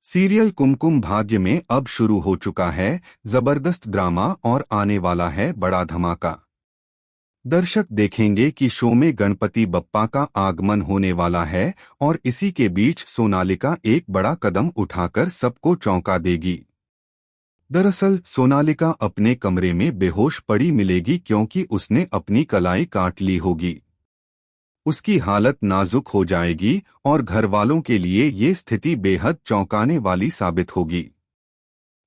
Serial Kumkum Bhagya में अब शुरू हो चुका है जबरदस्त ड्रामा और आने वाला है बड़ा धमाका। दर्शक देखेंगे कि शो में गणपति बप्पा का आगमन होने वाला है और इसी के बीच सोनालिका एक बड़ा कदम उठाकर सबको चौंका देगी। दरअसल सोनालिका अपने कमरे में बेहोश पड़ी मिलेगी क्योंकि उसने अपनी कलाई काट ली होगी। उसकी हालत नाजुक हो जाएगी और घरवालों के लिए ये स्थिति बेहद चौंकाने वाली साबित होगी।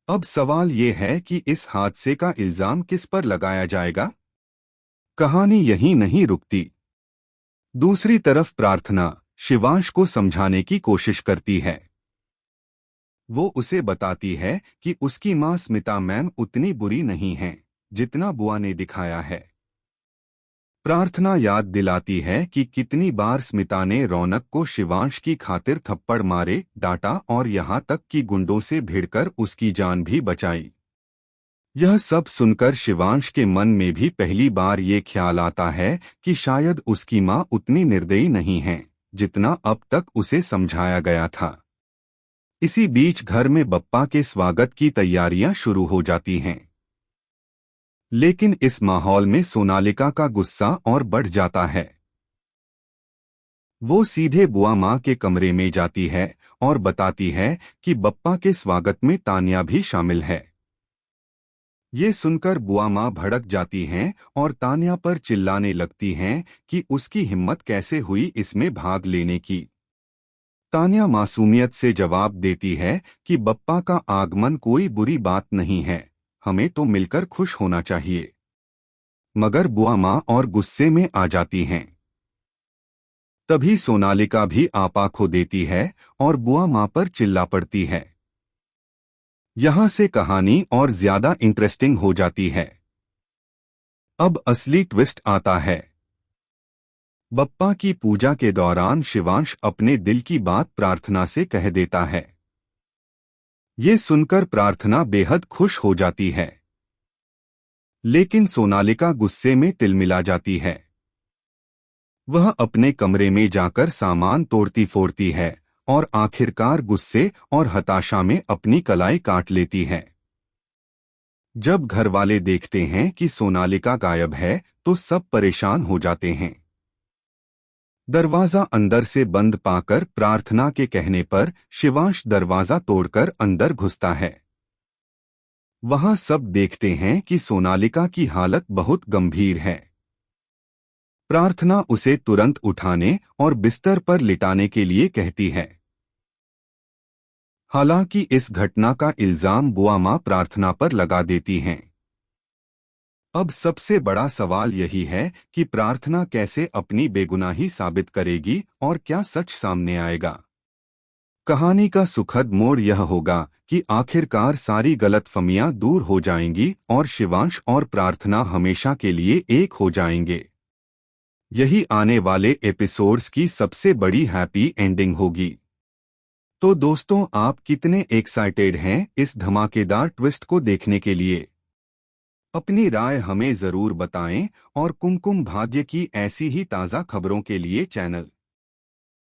अब सवाल ये है कि इस हादसे का इल्जाम किस पर लगाया जाएगा। कहानी यहीं नहीं रुकती। दूसरी तरफ प्रार्थना शिवांश को समझाने की कोशिश करती है। वो उसे बताती है कि उसकी मां स्मिता मैम उतनी बुरी नहीं हैं जितना बुआ ने दिखाया है। प्रार्थना याद दिलाती है कि कितनी बार स्मिता ने रौनक को शिवांश की खातिर थप्पड़ मारे, डांटा और यहाँ तक कि गुंडों से भिड़कर उसकी जान भी बचाई। यह सब सुनकर शिवांश के मन में भी पहली बार ये ख्याल आता है कि शायद उसकी मां उतनी निर्दयी नहीं है जितना अब तक उसे समझाया गया था। इसी बीच घर में बप्पा के स्वागत की तैयारियां शुरू हो जाती हैं। लेकिन इस माहौल में सोनालिका का गुस्सा और बढ़ जाता है। वो सीधे बुआ माँ के कमरे में जाती है और बताती है कि बप्पा के स्वागत में तान्या भी शामिल है। ये सुनकर बुआ माँ भड़क जाती हैं और तान्या पर चिल्लाने लगती हैं कि उसकी हिम्मत कैसे हुई इसमें भाग लेने की। तान्या मासूमियत से जवाब देती है कि बप्पा का आगमन कोई बुरी बात नहीं है, हमें तो मिलकर खुश होना चाहिए। मगर बुआ माँ और गुस्से में आ जाती हैं। तभी सोनालिका भी आपा खो देती है और बुआ माँ पर चिल्ला पड़ती है। यहाँ से कहानी और ज्यादा इंटरेस्टिंग हो जाती है। अब असली ट्विस्ट आता है। बप्पा की पूजा के दौरान शिवांश अपने दिल की बात प्रार्थना से कह देता है। ये सुनकर प्रार्थना बेहद खुश हो जाती है। लेकिन सोनालिका गुस्से में तिलमिला जाती है। वह अपने कमरे में जाकर सामान तोड़ती फोड़ती है और आखिरकार गुस्से और हताशा में अपनी कलाई काट लेती है। जब घरवाले देखते हैं कि सोनालिका गायब है तो सब परेशान हो जाते हैं। दरवाजा अंदर से बंद पाकर प्रार्थना के कहने पर शिवांश दरवाजा तोड़कर अंदर घुसता है। वहां सब देखते हैं कि सोनालिका की हालत बहुत गंभीर है। प्रार्थना उसे तुरंत उठाने और बिस्तर पर लिटाने के लिए कहती है। हालांकि इस घटना का इल्जाम बुआ माँ प्रार्थना पर लगा देती हैं। अब सबसे बड़ा सवाल यही है कि प्रार्थना कैसे अपनी बेगुनाही साबित करेगी और क्या सच सामने आएगा। कहानी का सुखद मोड़ यह होगा कि आखिरकार सारी गलतफहमियां दूर हो जाएंगी और शिवांश और प्रार्थना हमेशा के लिए एक हो जाएंगे। यही आने वाले एपिसोड्स की सबसे बड़ी हैप्पी एंडिंग होगी। तो दोस्तों, आप कितने एक्साइटेड हैं इस धमाकेदार ट्विस्ट को देखने के लिए? अपनी राय हमें जरूर बताएं और कुमकुम भाग्य की ऐसी ही ताज़ा खबरों के लिए चैनल